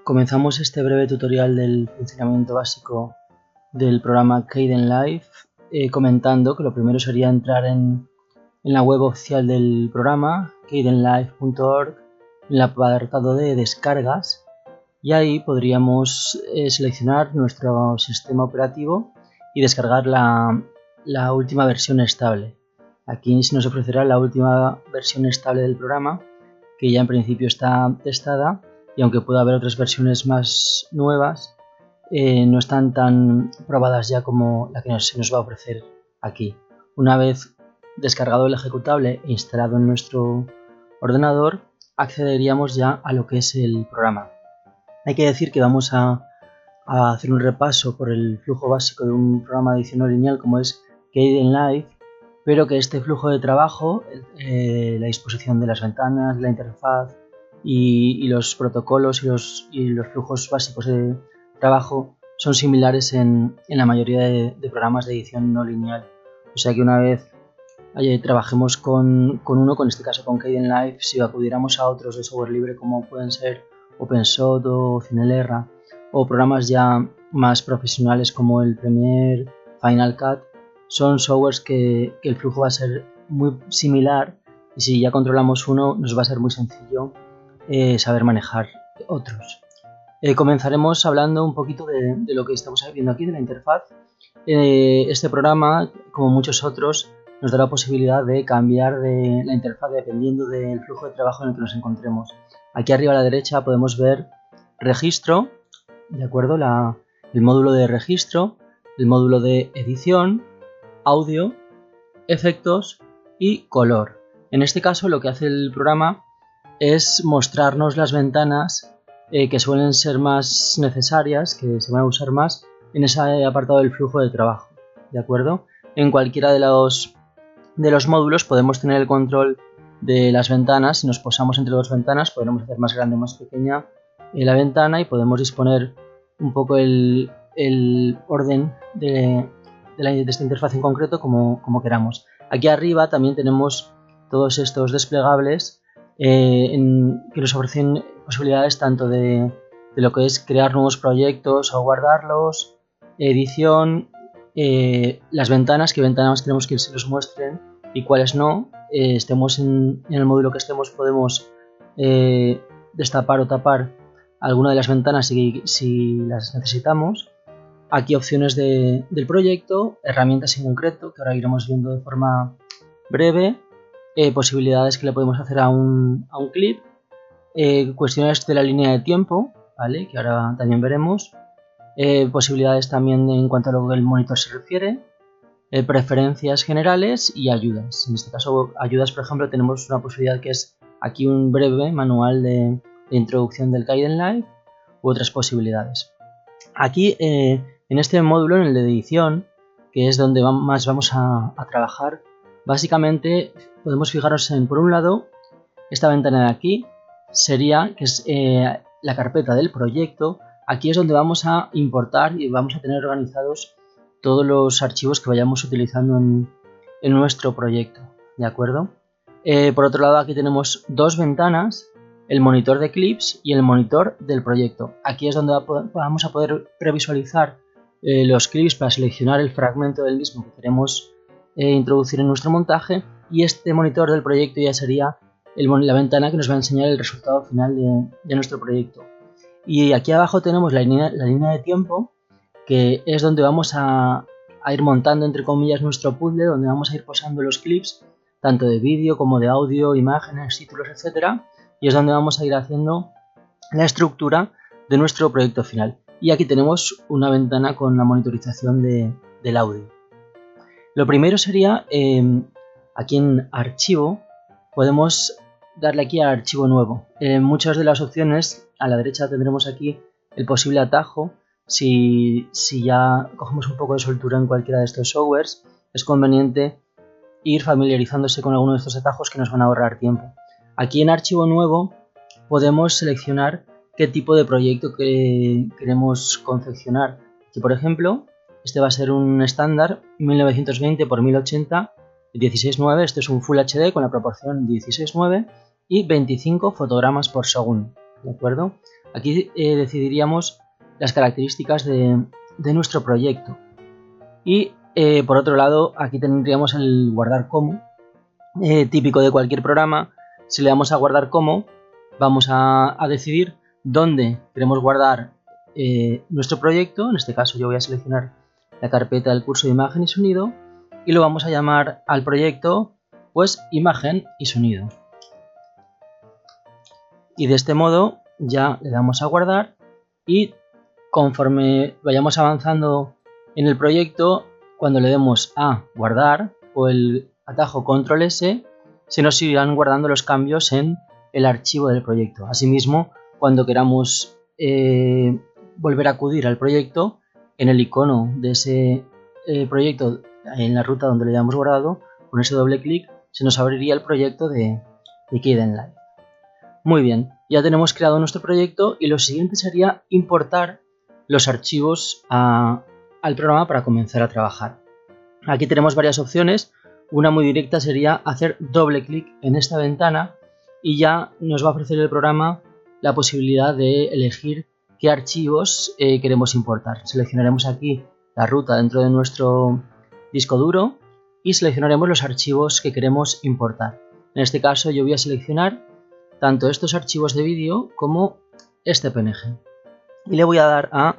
Comenzamos este breve tutorial del funcionamiento básico del programa Kdenlive comentando que lo primero sería entrar en la web oficial del programa, kdenlive.org, en el apartado de descargas, y ahí podríamos seleccionar nuestro sistema operativo y descargar la última versión estable. Aquí se nos ofrecerá la última versión estable del programa, que ya en principio está testada, y aunque pueda haber otras versiones más nuevas, no están tan probadas ya como la que se nos va a ofrecer aquí. Una vez descargado el ejecutable e instalado en nuestro ordenador, accederíamos ya a lo que es el programa. Hay que decir que vamos a hacer un repaso por el flujo básico de un programa de edición no lineal como es Kdenlive, pero que este flujo de trabajo, la disposición de las ventanas, la interfaz y los protocolos y los flujos básicos de trabajo son similares en la mayoría de programas de edición no lineal. O sea que una vez trabajemos con este caso con Kdenlive, si acudiéramos a otros de software libre como pueden ser OpenShot o Cinelerra, o programas ya más profesionales como el Premiere, Final Cut, son softwares que el flujo va a ser muy similar, y si ya controlamos uno nos va a ser muy sencillo saber manejar otros. Comenzaremos hablando un poquito de lo que estamos viendo aquí, de la interfaz. Este programa, como muchos otros, nos da la posibilidad de cambiar de la interfaz dependiendo del flujo de trabajo en el que nos encontremos. Aquí arriba a la derecha podemos ver registro, ¿de acuerdo? El módulo de registro, el módulo de edición, audio, efectos y color. En este caso lo que hace el programa es mostrarnos las ventanas que suelen ser más necesarias, que se van a usar más en ese apartado del flujo de trabajo, ¿de acuerdo? En cualquiera de los módulos podemos tener el control de las ventanas. Si nos posamos entre dos ventanas podremos hacer más grande o más pequeña la ventana y podemos disponer un poco el orden de esta interfaz en concreto como queramos. Aquí arriba también tenemos todos estos desplegables que nos ofrecen posibilidades tanto de lo que es crear nuevos proyectos o guardarlos, edición, las ventanas, qué ventanas queremos que se nos muestren y cuáles no. Estemos en el módulo que estemos, podemos destapar o tapar alguna de las ventanas si las necesitamos. Aquí opciones del proyecto, herramientas en concreto que ahora iremos viendo de forma breve, posibilidades que le podemos hacer a un clip, cuestiones de la línea de tiempo, ¿vale? Que ahora también veremos, posibilidades también en cuanto a lo que el monitor se refiere, preferencias generales y ayudas. En este caso, ayudas, por ejemplo, tenemos una posibilidad que es aquí un breve manual de introducción del Kdenlive u otras posibilidades. Aquí en este módulo, en el de edición, que es donde más vamos a trabajar, básicamente podemos fijarnos en, por un lado, esta ventana de aquí sería que es la carpeta del proyecto. Aquí es donde vamos a importar y vamos a tener organizados todos los archivos que vayamos utilizando en nuestro proyecto, ¿de acuerdo? Por otro lado, aquí tenemos dos ventanas, el monitor de clips y el monitor del proyecto. Aquí es donde vamos a poder previsualizar los clips para seleccionar el fragmento del mismo que queremos introducir en nuestro montaje, y este monitor del proyecto ya sería la ventana que nos va a enseñar el resultado final de nuestro proyecto. Y aquí abajo tenemos la línea de tiempo, que es donde vamos a ir montando, entre comillas, nuestro puzzle, donde vamos a ir posando los clips, tanto de vídeo como de audio, imágenes, títulos, etcétera, y es donde vamos a ir haciendo la estructura de nuestro proyecto final. Y aquí tenemos una ventana con la monitorización del audio. Lo primero sería, aquí en archivo, podemos darle aquí a archivo nuevo. Muchas de las opciones, a la derecha tendremos aquí el posible atajo. Si ya cogemos un poco de soltura en cualquiera de estos softwares, es conveniente ir familiarizándose con alguno de estos atajos que nos van a ahorrar tiempo. Aquí en archivo nuevo podemos seleccionar qué tipo de proyecto que queremos confeccionar. Aquí, por ejemplo, este va a ser un estándar 1920 x 1080 16:9. Este es un Full HD con la proporción 16:9 y 25 fotogramas por segundo, ¿de acuerdo? Aquí decidiríamos las características de nuestro proyecto. Y por otro lado, aquí tendríamos el guardar como, típico de cualquier programa. Si le damos a guardar como, vamos a decidir dónde queremos guardar nuestro proyecto. En este caso yo voy a seleccionar la carpeta del curso de imagen y sonido y lo vamos a llamar al proyecto pues imagen y sonido. Y de este modo ya le damos a guardar y conforme vayamos avanzando en el proyecto, cuando le demos a guardar o el atajo control S, se nos irán guardando los cambios en el archivo del proyecto. Asimismo, cuando queramos volver a acudir al proyecto, en el icono de ese proyecto, en la ruta donde lo hayamos guardado, con ese doble clic se nos abriría el proyecto de Kdenlive. Muy bien, ya tenemos creado nuestro proyecto y lo siguiente sería importar los archivos al programa para comenzar a trabajar. Aquí tenemos varias opciones. Una muy directa sería hacer doble clic en esta ventana y ya nos va a ofrecer el programa la posibilidad de elegir qué archivos queremos importar. Seleccionaremos aquí la ruta dentro de nuestro disco duro y seleccionaremos los archivos que queremos importar. En este caso yo voy a seleccionar tanto estos archivos de vídeo como este PNG y le voy a dar a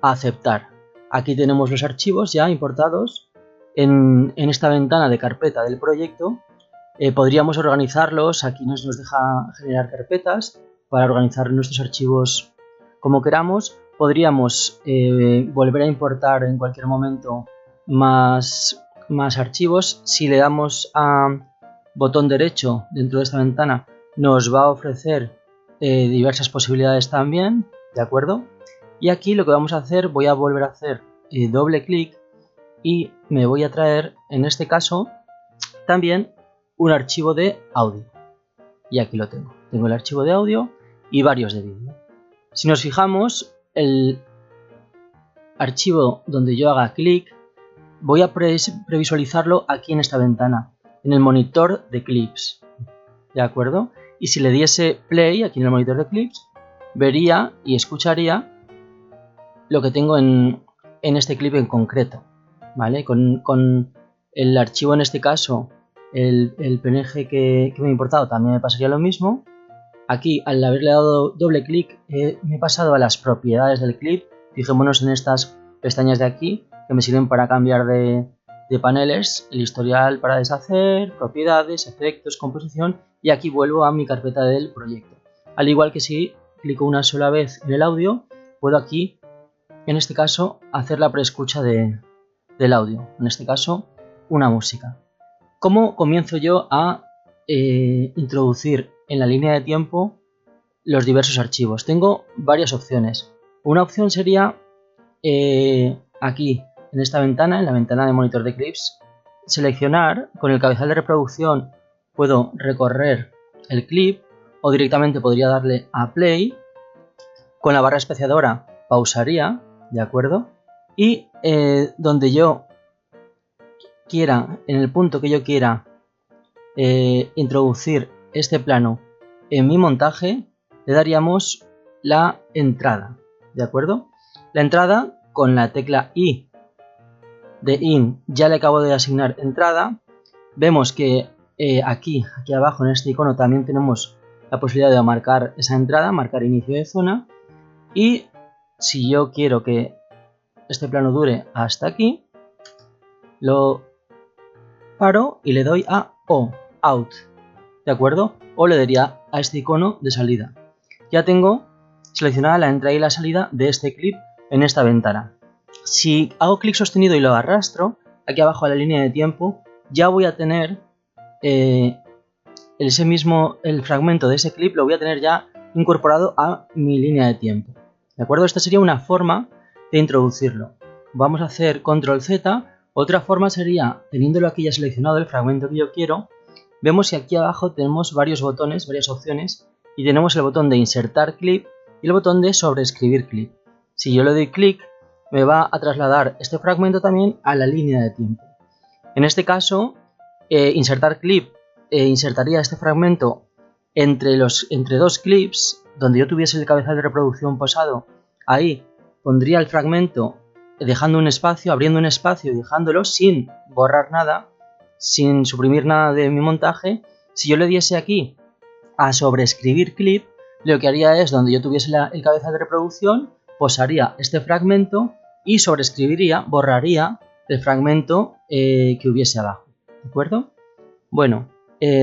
aceptar. Aquí tenemos los archivos ya importados en esta ventana de carpeta del proyecto. Podríamos organizarlos, aquí nos deja generar carpetas para organizar nuestros archivos como queramos. Podríamos volver a importar en cualquier momento más archivos. Si le damos a botón derecho dentro de esta ventana, nos va a ofrecer diversas posibilidades también, ¿de acuerdo? Y aquí lo que vamos a hacer, voy a volver a hacer doble clic y me voy a traer, en este caso, también un archivo de audio. Y aquí lo tengo. Tengo el archivo de audio y varios de vídeo. Si nos fijamos, el archivo donde yo haga clic, voy a previsualizarlo aquí en esta ventana, en el monitor de clips. ¿De acuerdo? Y si le diese play aquí en el monitor de clips, vería y escucharía lo que tengo en este clip en concreto, ¿vale? Con el archivo, en este caso, el PNG que me he importado, también me pasaría lo mismo. Aquí, al haberle dado doble clic, me he pasado a las propiedades del clip. Fijémonos en estas pestañas de aquí, que me sirven para cambiar de paneles, el historial para deshacer, propiedades, efectos, composición, y aquí vuelvo a mi carpeta del proyecto. Al igual que si clico una sola vez en el audio, puedo aquí, en este caso, hacer la preescucha del audio, en este caso, una música. ¿Cómo comienzo yo a introducir en la línea de tiempo los diversos archivos? Tengo varias opciones. Una opción sería aquí, en esta ventana, en la ventana de monitor de clips, seleccionar con el cabezal de reproducción. Puedo recorrer el clip o directamente podría darle a play. Con la barra espaciadora pausaría, ¿de acuerdo? Y donde yo quiera, en el punto que yo quiera introducir este plano en mi montaje, le daríamos la entrada, ¿de acuerdo? La entrada, con la tecla I de IN, ya le acabo de asignar entrada. Vemos que aquí abajo en este icono también tenemos la posibilidad de marcar esa entrada, marcar inicio de zona. Y si yo quiero que este plano dure hasta aquí, lo paro y le doy a O, out, ¿de acuerdo? O le daría a este icono de salida. Ya tengo seleccionada la entrada y la salida de este clip en esta ventana. Si hago clic sostenido y lo arrastro, aquí abajo a la línea de tiempo, ya voy a tener el fragmento de ese clip, lo voy a tener ya incorporado a mi línea de tiempo. ¿De acuerdo? Esta sería una forma de introducirlo. Vamos a hacer control Z. Otra forma sería, teniéndolo aquí ya seleccionado el fragmento que yo quiero, vemos que aquí abajo tenemos varios botones, varias opciones, y tenemos el botón de insertar clip y el botón de sobreescribir clip. Si yo le doy clic, me va a trasladar este fragmento también a la línea de tiempo. En este caso, insertar clip insertaría este fragmento entre dos clips donde yo tuviese el cabezal de reproducción posado, ahí pondría el fragmento dejando un espacio, abriendo un espacio y dejándolo sin borrar nada, sin suprimir nada de mi montaje. Si yo le diese aquí a sobreescribir clip, lo que haría es, donde yo tuviese el cabezal de reproducción, posaría este fragmento y sobreescribiría, borraría el fragmento que hubiese abajo, ¿de acuerdo? Bueno,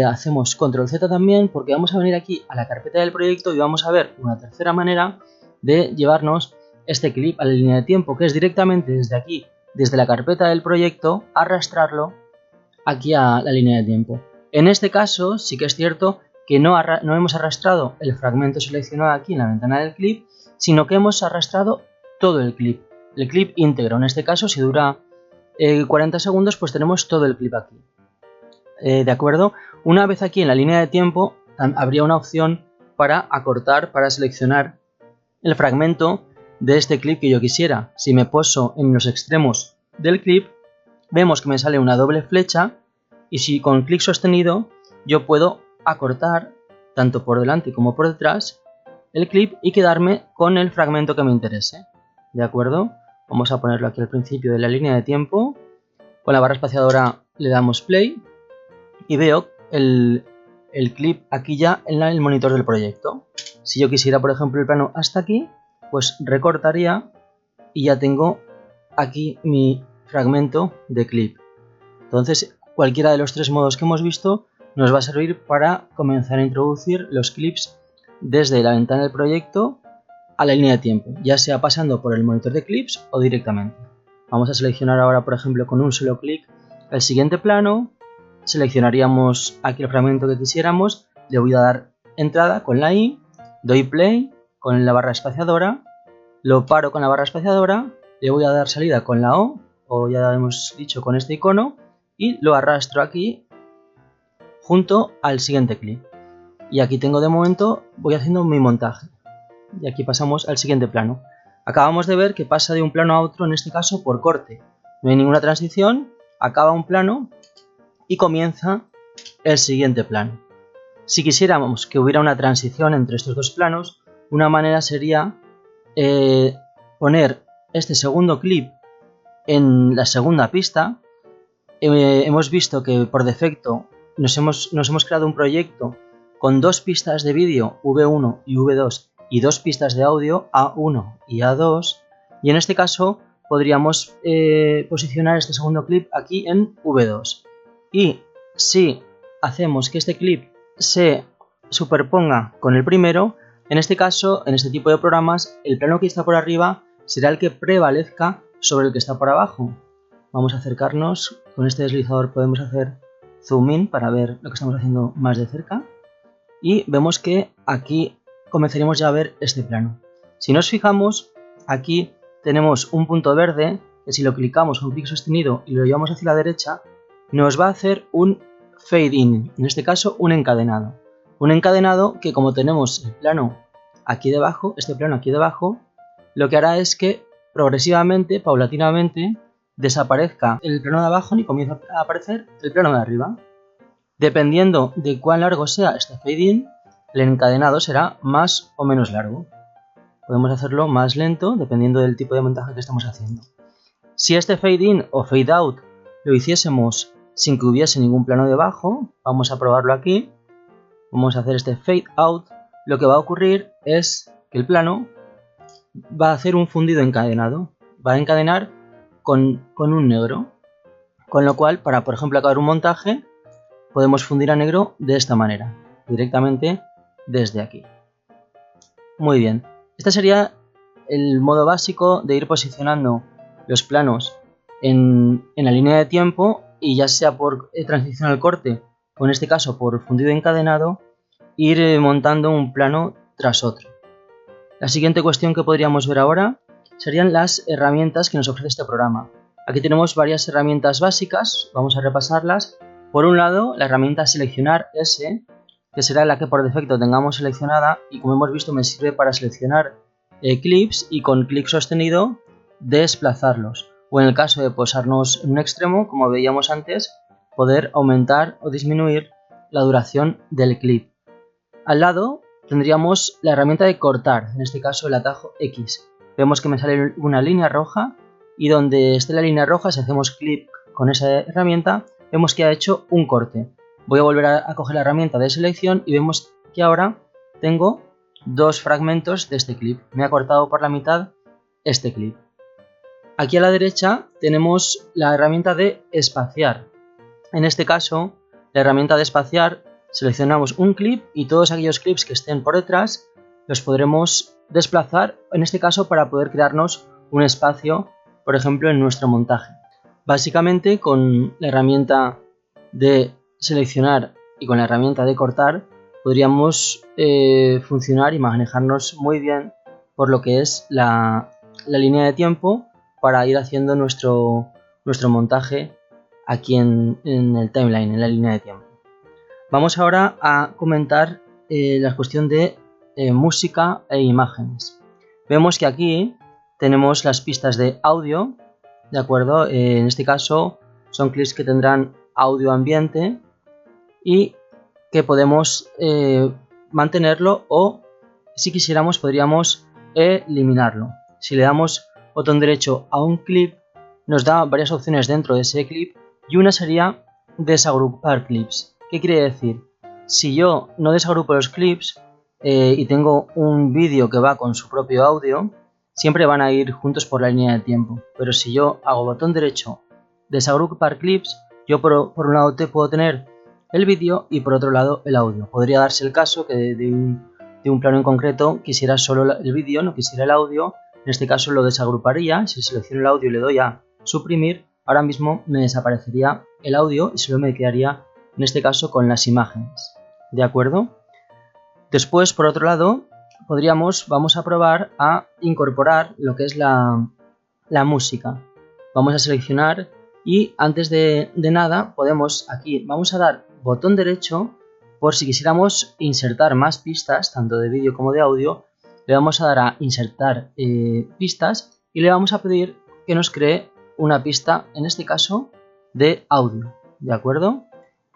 hacemos control Z también, porque vamos a venir aquí a la carpeta del proyecto y vamos a ver una tercera manera de llevarnos este clip a la línea de tiempo, que es directamente desde aquí, desde la carpeta del proyecto, arrastrarlo aquí a la línea de tiempo. En este caso sí que es cierto que no hemos arrastrado el fragmento seleccionado aquí en la ventana del clip, sino que hemos arrastrado todo el clip íntegro. En este caso, si dura 40 segundos, pues tenemos todo el clip aquí. ¿De acuerdo? Una vez aquí en la línea de tiempo, habría una opción para acortar, para seleccionar el fragmento de este clip que yo quisiera. Si me poso en los extremos del clip, vemos que me sale una doble flecha y si con clic sostenido yo puedo acortar tanto por delante como por detrás el clip y quedarme con el fragmento que me interese. ¿De acuerdo? Vamos a ponerlo aquí al principio de la línea de tiempo. Con la barra espaciadora le damos play y veo el clip aquí ya en el monitor del proyecto. Si yo quisiera, por ejemplo, el plano hasta aquí, pues recortaría y ya tengo aquí mi fragmento de clip. Entonces, cualquiera de los tres modos que hemos visto nos va a servir para comenzar a introducir los clips desde la ventana del proyecto a la línea de tiempo, ya sea pasando por el monitor de clips o directamente. Vamos a seleccionar ahora, por ejemplo, con un solo clic el siguiente plano. Seleccionaríamos aquí el fragmento que quisiéramos, le voy a dar entrada con la I, doy play con la barra espaciadora, lo paro con la barra espaciadora, le voy a dar salida con la O ya hemos dicho con este icono, y lo arrastro aquí junto al siguiente clip. Y aquí tengo de momento, voy haciendo mi montaje. Y aquí pasamos al siguiente plano. Acabamos de ver que pasa de un plano a otro, en este caso por corte. No hay ninguna transición, acaba un plano y comienza el siguiente plano. Si quisiéramos que hubiera una transición entre estos dos planos, una manera sería poner este segundo clip en la segunda pista. Hemos visto que por defecto nos hemos creado un proyecto con dos pistas de vídeo V1 y V2 y dos pistas de audio A1 y A2, y en este caso podríamos posicionar este segundo clip aquí en V2. Y si hacemos que este clip se superponga con el primero, en este caso, en este tipo de programas, el plano que está por arriba será el que prevalezca sobre el que está por abajo. Vamos a acercarnos, con este deslizador podemos hacer zoom in para ver lo que estamos haciendo más de cerca. Y vemos que aquí comenzaríamos ya a ver este plano. Si nos fijamos, aquí tenemos un punto verde que si lo clicamos con clic sostenido y lo llevamos hacia la derecha, nos va a hacer un fade in, en este caso un encadenado. Un encadenado que, como tenemos el plano aquí debajo, este plano aquí debajo, lo que hará es que progresivamente, paulatinamente, desaparezca el plano de abajo y comienza a aparecer el plano de arriba. Dependiendo de cuán largo sea este fade in, el encadenado será más o menos largo. Podemos hacerlo más lento dependiendo del tipo de montaje que estamos haciendo. Si este fade in o fade out lo hiciésemos sin que hubiese ningún plano debajo, vamos a probarlo aquí. Vamos a hacer este fade out. Lo que va a ocurrir es que el plano va a hacer un fundido encadenado. Va a encadenar con un negro. Con lo cual, para por ejemplo acabar un montaje, podemos fundir a negro de esta manera, directamente desde aquí. Muy bien, este sería el modo básico de ir posicionando los planos en la línea de tiempo, y ya sea por transición al corte o en este caso por fundido encadenado, ir montando un plano tras otro. La siguiente cuestión que podríamos ver ahora serían las herramientas que nos ofrece este programa. Aquí tenemos varias herramientas básicas, vamos a repasarlas. Por un lado, la herramienta seleccionar S, que será la que por defecto tengamos seleccionada, y como hemos visto me sirve para seleccionar clips y con clic sostenido desplazarlos, o en el caso de posarnos en un extremo, como veíamos antes, poder aumentar o disminuir la duración del clip. Al lado tendríamos la herramienta de cortar, en este caso el atajo X. Vemos que me sale una línea roja y donde esté la línea roja, si hacemos clic con esa herramienta, vemos que ha hecho un corte. Voy a volver a coger la herramienta de selección y vemos que ahora tengo dos fragmentos de este clip. Me ha cortado por la mitad este clip. Aquí a la derecha tenemos la herramienta de espaciar. En este caso, la herramienta de espaciar, seleccionamos un clip y todos aquellos clips que estén por detrás los podremos desplazar, en este caso para poder crearnos un espacio, por ejemplo, en nuestro montaje. Básicamente, con la herramienta de seleccionar y con la herramienta de cortar podríamos funcionar y manejarnos muy bien por lo que es la línea de tiempo para ir haciendo nuestro montaje aquí en el timeline, en la línea de tiempo. Vamos ahora a comentar la cuestión de música e imágenes. Vemos que aquí tenemos las pistas de audio, ¿de acuerdo? En este caso son clips que tendrán audio ambiente y que podemos mantenerlo o, si quisiéramos, podríamos eliminarlo. Si le damos botón derecho a un clip, nos da varias opciones dentro de ese clip y una sería desagrupar clips. ¿Qué quiere decir? Si yo no desagrupo los clips y tengo un vídeo que va con su propio audio, siempre van a ir juntos por la línea de tiempo. Pero si yo hago botón derecho, desagrupar clips, yo por un lado puedo tener el vídeo y por otro lado el audio. Podría darse el caso que de un plano en concreto quisiera solo el vídeo, no quisiera el audio. En este caso lo desagruparía. Si selecciono el audio y le doy a suprimir, ahora mismo me desaparecería el audio y solo me quedaría en este caso con las imágenes. ¿De acuerdo? Después, por otro lado, vamos a probar a incorporar lo que es la música. Vamos a seleccionar y antes de nada vamos a dar botón derecho por si quisiéramos insertar más pistas, tanto de vídeo como de audio. Le vamos a dar a insertar pistas y le vamos a pedir que nos cree una pista, en este caso de audio, ¿de acuerdo?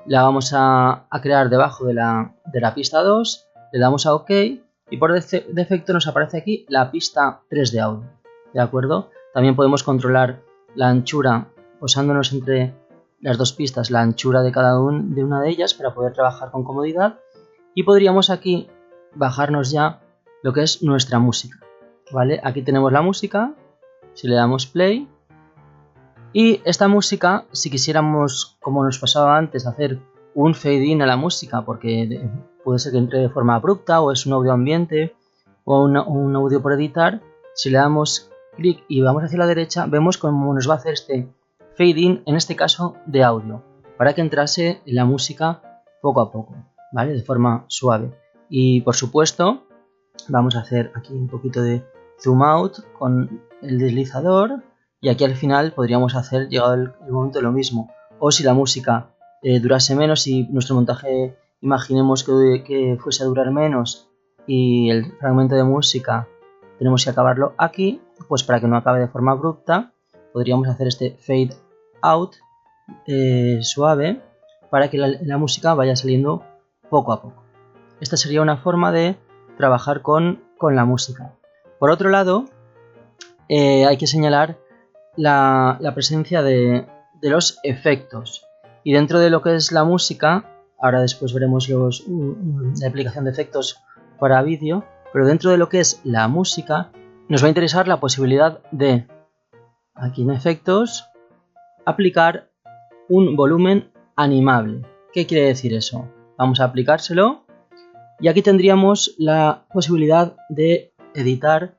La vamos a crear debajo de la pista 2, le damos a OK y por defecto nos aparece aquí la pista 3 de audio, ¿de acuerdo? También podemos controlar la anchura posándonos entre las dos pistas, la anchura de cada una de ellas para poder trabajar con comodidad y podríamos aquí bajarnos ya lo que es nuestra música, ¿vale? Aquí tenemos la música, si le damos play y esta música, si quisiéramos, como nos pasaba antes, hacer un fade in a la música porque puede ser que entre de forma abrupta o es un audio ambiente o un audio por editar, si le damos clic y vamos hacia la derecha, vemos cómo nos va a hacer este fade in, en este caso de audio, para que entrase la música poco a poco, ¿vale? De forma suave. Y por supuesto, vamos a hacer aquí un poquito de zoom out con el deslizador y aquí al final podríamos hacer, llegado el momento, lo mismo. O si la música durase menos y nuestro montaje, imaginemos que fuese a durar menos y el fragmento de música tenemos que acabarlo aquí, pues para que no acabe de forma abrupta, podríamos hacer este fade out suave para que la música vaya saliendo poco a poco. Esta sería una forma de trabajar con la música. Por otro lado, hay que señalar la presencia de los efectos. Y dentro de lo que es la música, ahora después veremos la aplicación de efectos para vídeo, pero dentro de lo que es la música, nos va a interesar la posibilidad de, aquí en efectos, aplicar un volumen animable. ¿Qué quiere decir eso? Vamos a aplicárselo y aquí tendríamos la posibilidad de editar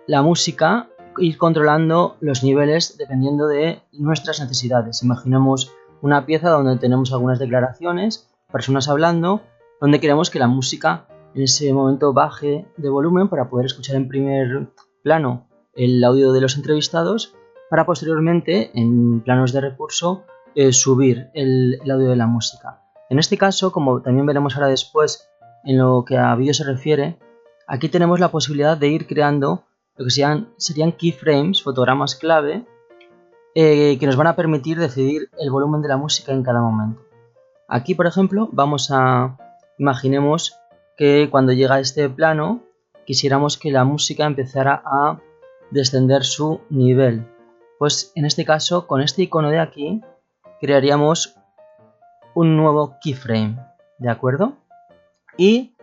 la música, ir controlando los niveles dependiendo de nuestras necesidades. Imaginemos una pieza donde tenemos algunas declaraciones, personas hablando, donde queremos que la música en ese momento baje de volumen para poder escuchar en primer plano el audio de los entrevistados, para posteriormente en planos de recurso subir el audio de la música. En este caso, como también veremos ahora después en lo que a vídeo se refiere, aquí tenemos la posibilidad de ir creando lo que serían keyframes, fotogramas clave, que nos van a permitir decidir el volumen de la música en cada momento. Aquí, por ejemplo, imaginemos que cuando llega a este plano quisiéramos que la música empezara a descender su nivel. Pues en este caso, con este icono de aquí, crearíamos un nuevo keyframe, ¿de acuerdo? Y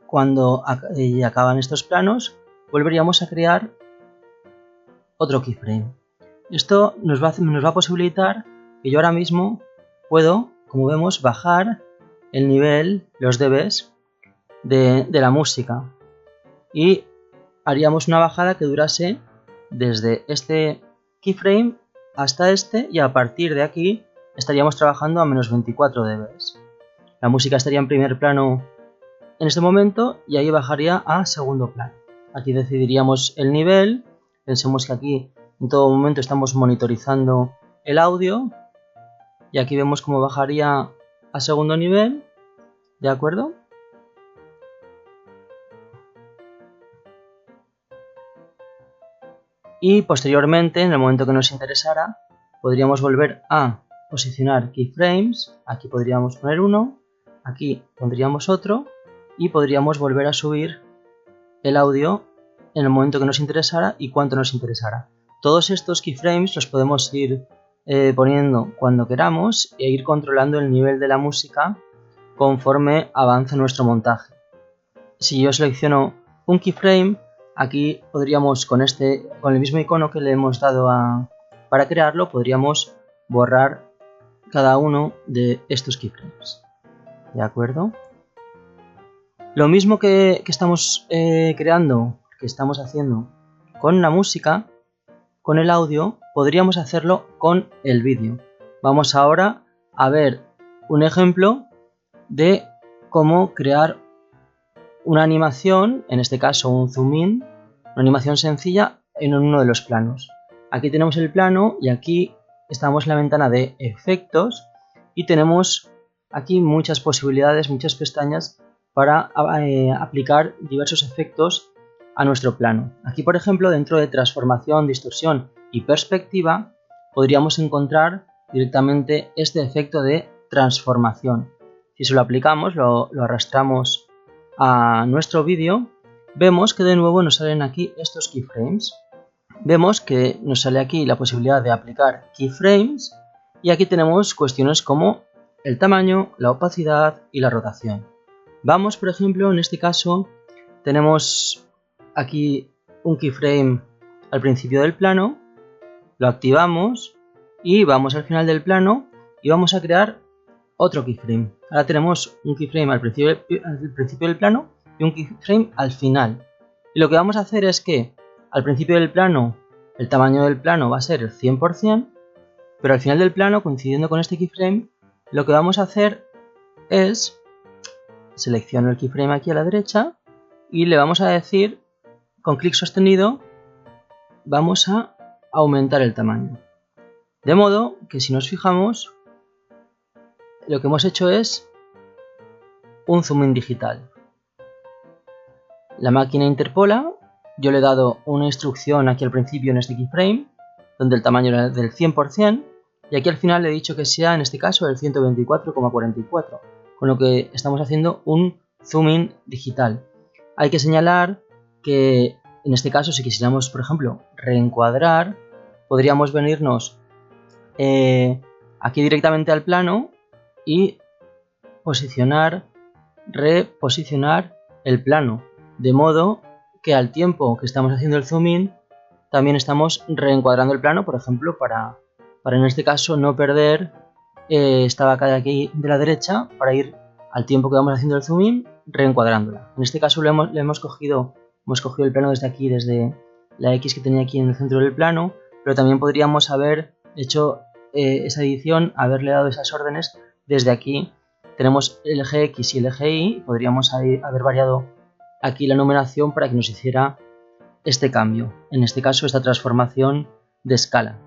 cuando acaban estos planos, volveríamos a crear otro keyframe. Esto nos va a posibilitar que yo ahora mismo puedo, como vemos, bajar el nivel, los dBs de la música. Y haríamos una bajada que durase desde este keyframe hasta este, y a partir de aquí estaríamos trabajando a menos 24 dBs. La música estaría en primer plano en este momento y ahí bajaría a segundo plano. Aquí decidiríamos el nivel. Pensemos que aquí en todo momento estamos monitorizando el audio y aquí vemos cómo bajaría a segundo nivel, ¿de acuerdo? Y posteriormente, en el momento que nos interesara, podríamos volver a posicionar keyframes. Aquí podríamos poner uno, aquí pondríamos otro y podríamos volver a subir el audio en el momento que nos interesara y cuánto nos interesara. Todos estos keyframes los podemos ir poniendo cuando queramos e ir controlando el nivel de la música conforme avance nuestro montaje. Si yo selecciono un keyframe, aquí podríamos con el mismo icono que le hemos dado para crearlo, podríamos borrar cada uno de estos keyframes. ¿De acuerdo? Lo mismo que estamos creando, que estamos haciendo con la música, con el audio, podríamos hacerlo con el vídeo. Vamos ahora a ver un ejemplo de cómo crear una animación, en este caso un zoom in, una animación sencilla en uno de los planos. Aquí tenemos el plano y aquí estamos en la ventana de efectos y tenemos aquí muchas posibilidades, muchas pestañas para aplicar diversos efectos a nuestro plano. Aquí, por ejemplo, dentro de transformación, distorsión y perspectiva, podríamos encontrar directamente este efecto de transformación. Si se lo aplicamos, lo arrastramos a nuestro vídeo, vemos que de nuevo nos salen aquí estos keyframes. Vemos que nos sale aquí la posibilidad de aplicar keyframes y aquí tenemos cuestiones como el tamaño, la opacidad y la rotación. Vamos, por ejemplo, en este caso tenemos aquí un keyframe al principio del plano, lo activamos y vamos al final del plano y vamos a crear otro keyframe. Ahora tenemos un keyframe al principio del plano y un keyframe al final. Y lo que vamos a hacer es que al principio del plano el tamaño del plano va a ser el 100%, pero al final del plano, coincidiendo con este keyframe, lo que vamos a hacer es selecciono el keyframe aquí a la derecha y le vamos a decir, con clic sostenido, vamos a aumentar el tamaño. De modo que si nos fijamos, lo que hemos hecho es un zoom in digital. La máquina interpola, yo le he dado una instrucción aquí al principio en este keyframe, donde el tamaño era del 100%, y aquí al final le he dicho que sea en este caso el 124,44, con lo que estamos haciendo un zoom in digital. Hay que señalar que en este caso, si quisiéramos, por ejemplo, reencuadrar, podríamos venirnos aquí directamente al plano y reposicionar el plano, de modo que al tiempo que estamos haciendo el zoom in también estamos reencuadrando el plano, por ejemplo, para en este caso no perder esta vaca de aquí de la derecha, para ir al tiempo que vamos haciendo el zoom in reencuadrándola. En este caso hemos cogido el plano desde aquí, desde la X que tenía aquí en el centro del plano, pero también podríamos haber hecho esa edición, haberle dado esas órdenes desde aquí. Tenemos el eje X y el eje Y, podríamos haber variado aquí la numeración para que nos hiciera este cambio, en este caso esta transformación de escala.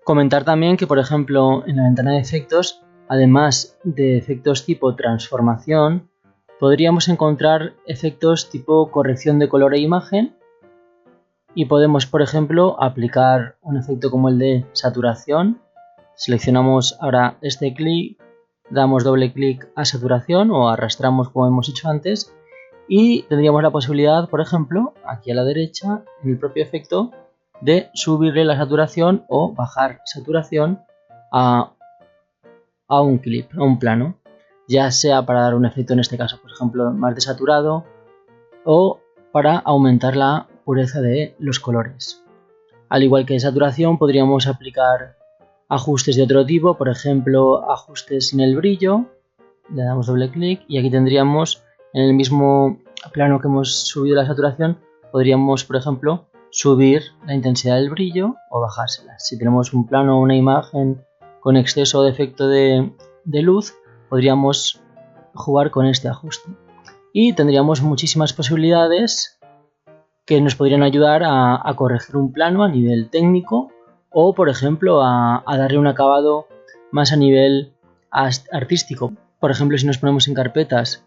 Comentar también que, por ejemplo, en la ventana de efectos, además de efectos tipo transformación, podríamos encontrar efectos tipo corrección de color e imagen y podemos, por ejemplo, aplicar un efecto como el de saturación. Seleccionamos ahora este clic damos doble clic a saturación o arrastramos como hemos hecho antes y tendríamos la posibilidad, por ejemplo, aquí a la derecha, en el propio efecto, de subirle la saturación o bajar saturación a un clip, a un plano, ya sea para dar un efecto, en este caso, por ejemplo, más desaturado o para aumentar la pureza de los colores. Al igual que en saturación, podríamos aplicar ajustes de otro tipo, por ejemplo, ajustes en el brillo, le damos doble clic y aquí tendríamos en el mismo plano que hemos subido la saturación, podríamos, por ejemplo, subir la intensidad del brillo o bajársela. Si tenemos un plano o una imagen con exceso de efecto de luz, podríamos jugar con este ajuste. Y tendríamos muchísimas posibilidades que nos podrían ayudar a corregir un plano a nivel técnico o, por ejemplo, a darle un acabado más a nivel artístico. Por ejemplo, si nos ponemos en carpetas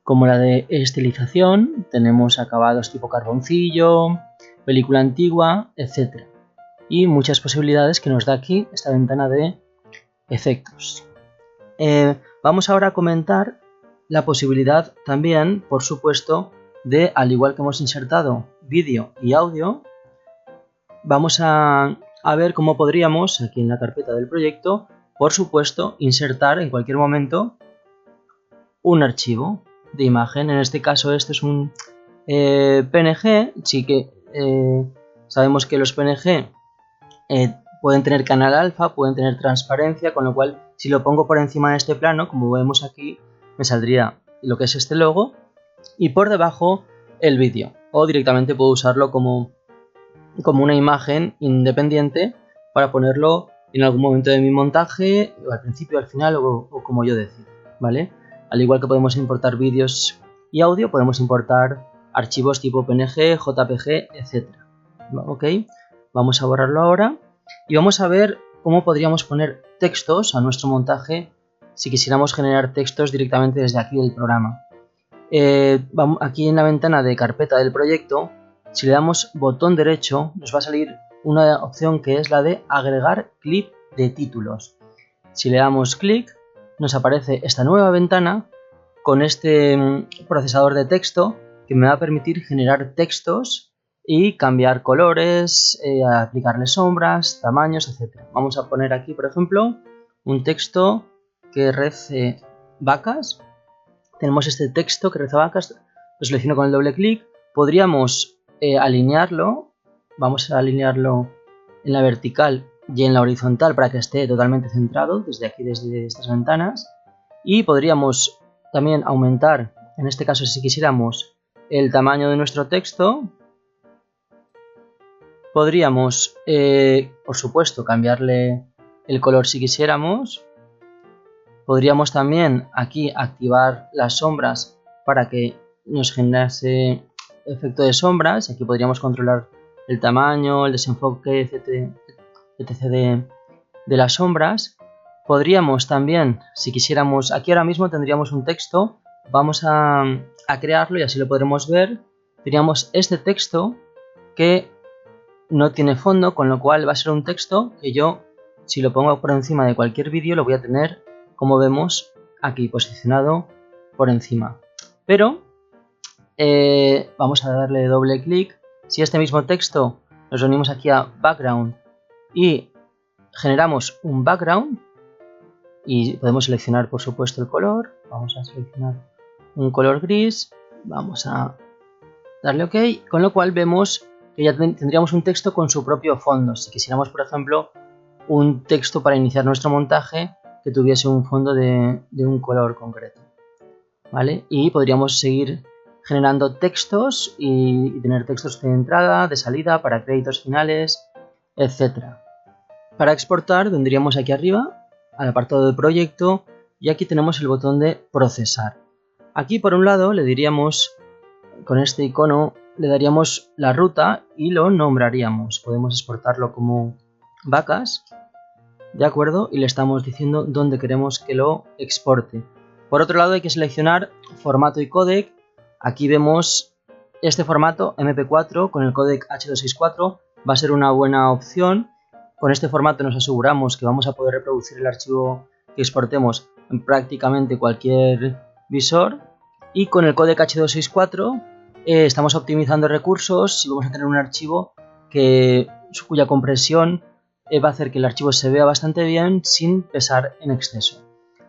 como la de estilización, tenemos acabados tipo carboncillo, película antigua, etc. Y muchas posibilidades que nos da aquí esta ventana de efectos. Vamos ahora a comentar la posibilidad también, por supuesto, de, al igual que hemos insertado vídeo y audio, vamos a ver cómo podríamos, aquí en la carpeta del proyecto, por supuesto, insertar en cualquier momento un archivo de imagen. En este caso este es un PNG. Sí que sabemos que los PNG pueden tener canal alfa, pueden tener transparencia, con lo cual si lo pongo por encima de este plano, como vemos aquí, me saldría lo que es este logo y por debajo el vídeo, o directamente puedo usarlo como una imagen independiente para ponerlo en algún momento de mi montaje, o al principio, al final, o como yo decida, ¿vale? Al igual que podemos importar vídeos y audio, podemos importar archivos tipo PNG, JPG, etc. ¿Ok? Vamos a borrarlo ahora y vamos a ver cómo podríamos poner textos a nuestro montaje si quisiéramos generar textos directamente desde aquí del programa. Aquí en la ventana de carpeta del proyecto, si le damos botón derecho, nos va a salir una opción que es la de agregar clip de títulos. Si le damos clic, nos aparece esta nueva ventana con este procesador de texto que me va a permitir generar textos y cambiar colores, aplicarle sombras, tamaños, etc. Vamos a poner aquí, por ejemplo, un texto que rece vacas. Tenemos este texto que reza vacas, lo selecciono con el doble clic. Podríamos alinearlo, vamos a alinearlo en la vertical y en la horizontal para que esté totalmente centrado desde aquí, desde estas ventanas. Y podríamos también aumentar, en este caso si quisiéramos, el tamaño de nuestro texto. Podríamos, por supuesto, cambiarle el color si quisiéramos. Podríamos también aquí activar las sombras para que nos generase efecto de sombras. Aquí podríamos controlar el tamaño, el desenfoque, etc. de las sombras. Podríamos también, si quisiéramos, aquí ahora mismo tendríamos un texto, vamos a crearlo y así lo podremos ver. Teníamos este texto que no tiene fondo, con lo cual va a ser un texto que yo, si lo pongo por encima de cualquier vídeo, lo voy a tener, como vemos, aquí posicionado por encima. Pero vamos a darle doble clic. Si este mismo texto nos unimos aquí a background y generamos un background, y podemos seleccionar, por supuesto, el color. Vamos a seleccionar un color gris, vamos a darle OK, con lo cual vemos que ya tendríamos un texto con su propio fondo. Si quisiéramos, por ejemplo, un texto para iniciar nuestro montaje que tuviese un fondo de un color concreto, ¿vale? Y podríamos seguir generando textos y tener textos de entrada, de salida, para créditos finales, etc. Para exportar tendríamos aquí arriba al apartado de proyecto y aquí tenemos el botón de procesar. Aquí por un lado le diríamos, con este icono, le daríamos la ruta y lo nombraríamos. Podemos exportarlo como vacas, ¿de acuerdo? Y le estamos diciendo dónde queremos que lo exporte. Por otro lado hay que seleccionar formato y códec. Aquí vemos este formato MP4 con el códec H264 va a ser una buena opción. Con este formato nos aseguramos que vamos a poder reproducir el archivo que exportemos en prácticamente cualquier visor, y con el codec H264 estamos optimizando recursos y vamos a tener un archivo cuya compresión va a hacer que el archivo se vea bastante bien sin pesar en exceso.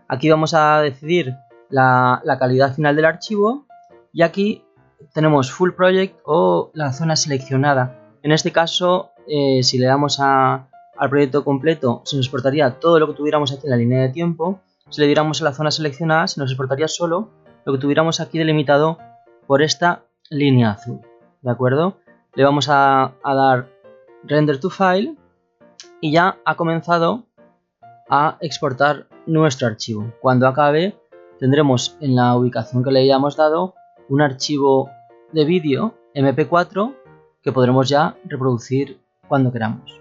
Aquí vamos a decidir la calidad final del archivo y aquí tenemos Full Project o la zona seleccionada. En este caso, si le damos al proyecto completo, se nos exportaría todo lo que tuviéramos aquí en la línea de tiempo. Si le diéramos a la zona seleccionada, se nos exportaría solo lo que tuviéramos aquí delimitado por esta línea azul. ¿De acuerdo? Le vamos a dar Render to File y ya ha comenzado a exportar nuestro archivo. Cuando acabe, tendremos en la ubicación que le hayamos dado un archivo de vídeo MP4 que podremos ya reproducir cuando queramos.